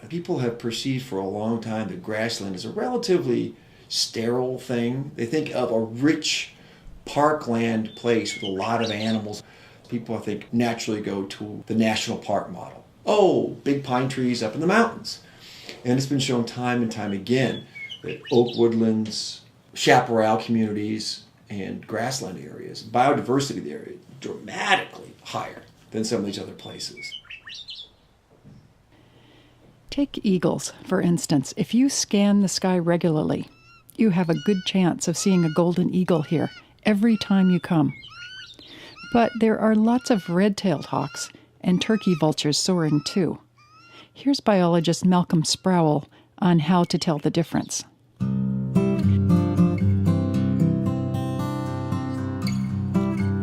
People have perceived for a long time that grassland is a relatively sterile thing. They think of a rich parkland place with a lot of animals. People, I think, naturally go to the national park model. Oh, big pine trees up in the mountains. And it's been shown time and time again that oak woodlands, chaparral communities, and grassland areas, biodiversity of the area, dramatically higher than some of these other places. Take eagles, for instance. If you scan the sky regularly, you have a good chance of seeing a golden eagle here every time you come. But there are lots of red-tailed hawks and turkey vultures soaring too. Here's biologist Malcolm Sparrow on how to tell the difference.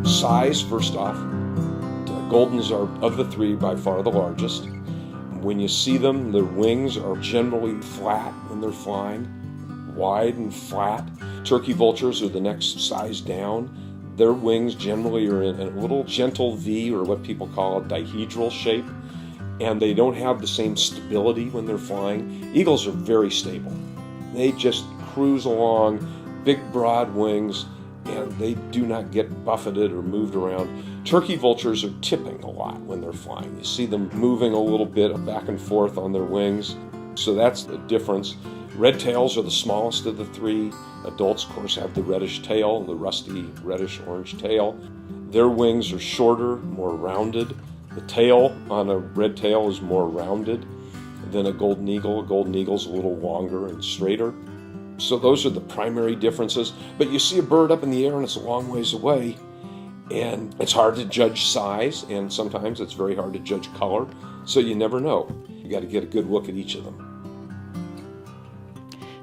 Size, first off. Goldens are, of the three, by far the largest. When you see them, their wings are generally flat when they're flying, wide and flat. Turkey vultures are the next size down. Their wings generally are in a little gentle V, or what people call a dihedral shape, and they don't have the same stability when they're flying. Eagles are very stable. They just cruise along, big broad wings, and they do not get buffeted or moved around. Turkey vultures are tipping a lot when they're flying. You see them moving a little bit back and forth on their wings, so that's the difference. Red tails are the smallest of the three. Adults, of course, have the reddish tail, the rusty reddish-orange tail. Their wings are shorter, more rounded. The tail on a red tail is more rounded than a golden eagle. A golden eagle's a little longer and straighter. So those are the primary differences. But you see a bird up in the air and it's a long ways away, and it's hard to judge size, and sometimes it's very hard to judge color, so you never know. You got to get a good look at each of them.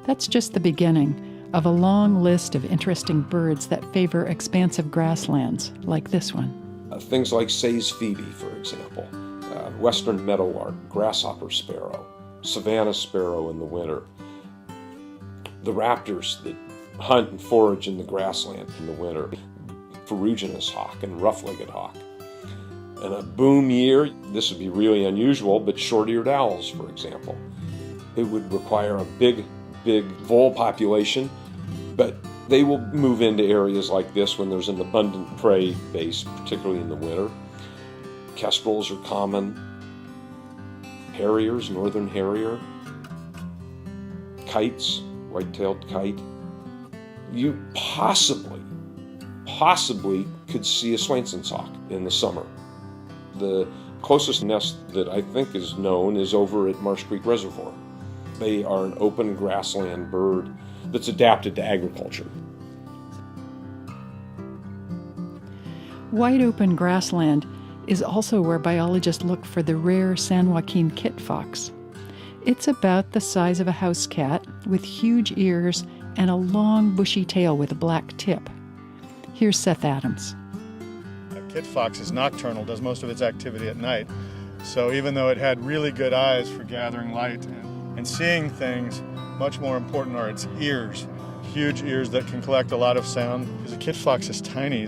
That's just the beginning of a long list of interesting birds that favor expansive grasslands, like this one. Things like Say's Phoebe, for example, western meadowlark, grasshopper sparrow, savannah sparrow in the winter, the raptors that hunt and forage in the grassland in the winter, Ferruginous hawk and rough-legged hawk. In a boom year, this would be really unusual, but short-eared owls, for example. It would require a big vole population, but they will move into areas like this when there's an abundant prey base, particularly in the winter. Kestrels are common. Harriers, northern harrier. Kites, white-tailed kite. You possibly could see a Swainson's hawk in the summer. The closest nest that I think is known is over at Marsh Creek Reservoir. They are an open grassland bird that's adapted to agriculture. Wide open grassland is also where biologists look for the rare San Joaquin kit fox. It's about the size of a house cat with huge ears and a long bushy tail with a black tip. Here's Seth Adams. A kit fox is nocturnal, does most of its activity at night. So even though it had really good eyes for gathering light and seeing things, much more important are its ears. Huge ears that can collect a lot of sound. Because a kit fox is tiny.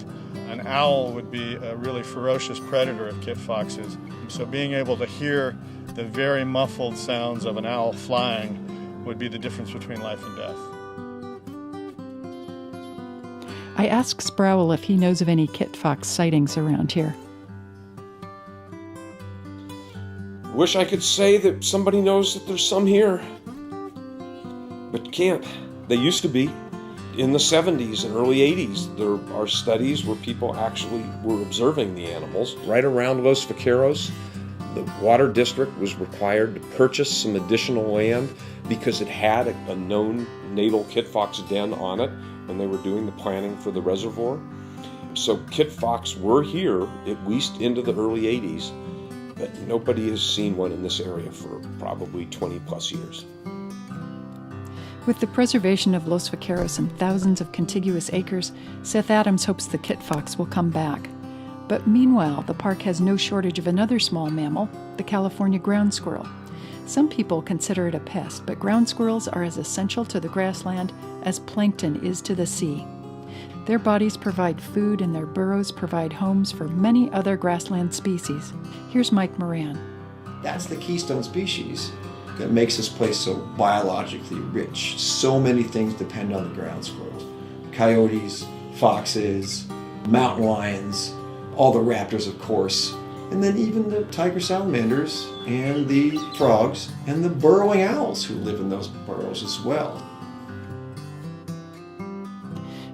An owl would be a really ferocious predator of kit foxes. So being able to hear the very muffled sounds of an owl flying would be the difference between life and death. I asked Sparrow if he knows of any kit fox sightings around here. Wish I could say that somebody knows that there's some here, but can't. They used to be. In the 70s and early 80s, there are studies where people actually were observing the animals. Right around Los Vaqueros, the water district was required to purchase some additional land because it had a known natal kit fox den on it when they were doing the planning for the reservoir. So kit fox were here at least into the early 80s, but nobody has seen one in this area for probably 20 plus years. With the preservation of Los Vaqueros and thousands of contiguous acres, Seth Adams hopes the kit fox will come back. But meanwhile, the park has no shortage of another small mammal, the California ground squirrel. Some people consider it a pest, but ground squirrels are as essential to the grassland as plankton is to the sea. Their bodies provide food and their burrows provide homes for many other grassland species. Here's Mike Moran. That's the keystone species that makes this place so biologically rich. So many things depend on the ground squirrels. Coyotes, foxes, mountain lions, all the raptors, of course, and then even the tiger salamanders and the frogs and the burrowing owls who live in those burrows as well.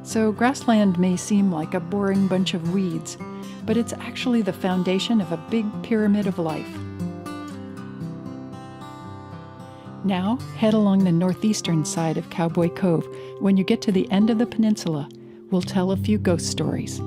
So grassland may seem like a boring bunch of weeds, but it's actually the foundation of a big pyramid of life. Now, head along the northeastern side of Cowboy Cove. When you get to the end of the peninsula, we'll tell a few ghost stories.